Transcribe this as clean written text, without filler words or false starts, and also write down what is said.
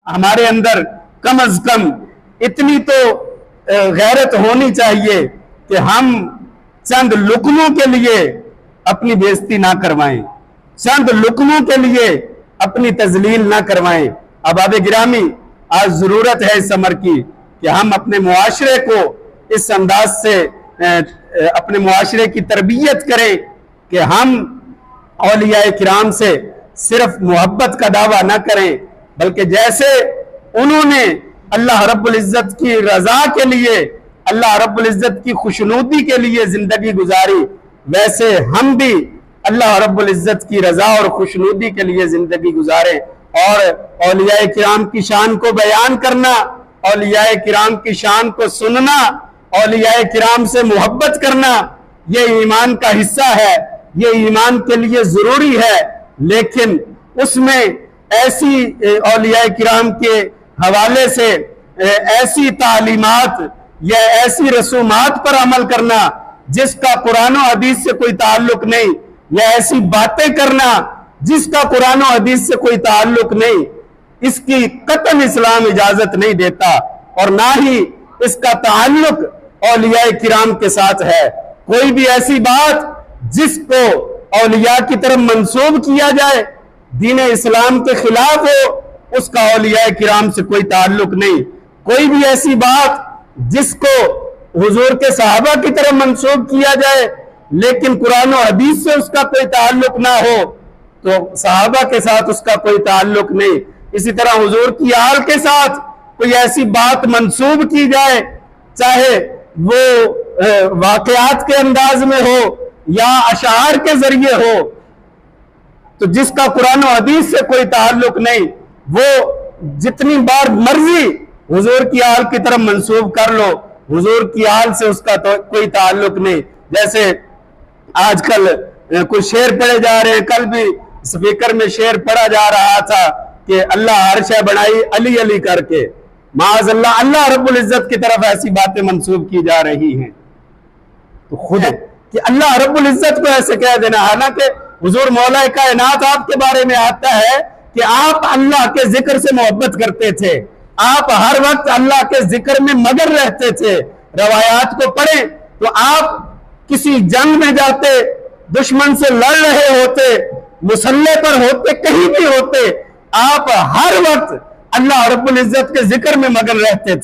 हमारे अंदर कम अज कम इतनी तो गैरत होनी चाहिए कि हम चंद लुकमों के लिए अपनी बेइज्जती ना करवाएं, चंद लुकमों के लिए अपनी तजलील ना करवाएं। अहबाब गिरामी, आज जरूरत है इस अमर की कि हम अपने मुआशरे को इस अंदाज से अपने मुआशरे की तरबियत करें कि हम औलिया किराम से सिर्फ मोहब्बत का दावा ना करें, बल्कि जैसे उन्होंने अल्लाह रब्बुल इज्जत की रजा के लिए, अल्लाह रब्बुल इज्जत की खुशनुदी के लिए जिंदगी गुजारी, वैसे हम भी अल्लाह रब्बुल इज्जत की रजा और खुशनुदी के लिए जिंदगी गुजारें। और औलिया किराम की शान को बयान करना, औलिया किराम की शान को सुनना, औलिया किराम से मोहब्बत करना, ये ईमान का हिस्सा है, ये ईमान के लिए जरूरी है। लेकिन उसमें ऐसी औलिया किराम के हवाले से ऐसी तालीमात या ऐसी रसूमात पर अमल करना जिसका कुरान और हदीस से कोई ताल्लुक नहीं, या ऐसी बातें करना जिसका कुरान और हदीस से कोई ताल्लुक नहीं, इसकी कतई इस्लाम इजाजत नहीं देता और ना ही इसका ताल्लुक औलिया किराम के साथ है। कोई भी ऐसी बात जिसको औलिया की तरफ मंसूब किया जाए, दीन इस्लाम के खिलाफ हो, उसका औलिया किराम से कोई ताल्लुक नहीं। कोई भी ऐसी बात जिसको हुजूर के सहाबा की तरफ मंसूब किया जाए लेकिन कुरान और हदीस से उसका कोई ताल्लुक ना हो, तो सहाबा के साथ उसका कोई ताल्लुक नहीं। इसी तरह हुजूर की आल के साथ कोई ऐसी बात मंसूब की जाए, चाहे वो वाकयात के अंदाज में हो या अशार के जरिए हो, तो जिसका कुरान और हदीस से कोई ताल्लुक नहीं, वो जितनी बार मर्जी हुजूर की आल की तरफ मंसूब कर लो, हुजूर की आल से उसका तो कोई ताल्लुक नहीं। जैसे आजकल कुछ शेर पढ़े जा रहे हैं, कल भी स्पीकर में शेर पढ़ा जा रहा था कि अल्लाह हर शय बनाई अली अली करके, माअज़ल्लाह अल्लाह रब्बुल इज्जत की तरफ ऐसी बातें मंसूब की जा रही हैं। तो खुद कि अल्लाह रब्बुल इज्जत को ऐसे कह देना, हालांकि हुजूर मौला कायनात आपके बारे में आता है कि आप अल्लाह के जिक्र से मोहब्बत करते थे, आप हर वक्त अल्लाह के जिक्र में मगन रहते थे। रवायात को पढ़ें तो आप किसी जंग में जाते, दुश्मन से लड़ रहे होते, मुसल्ले पर होते, कहीं भी होते, आप हर वक्त अल्लाह रब्बुल इज्जत के जिक्र में मगन रहते थे।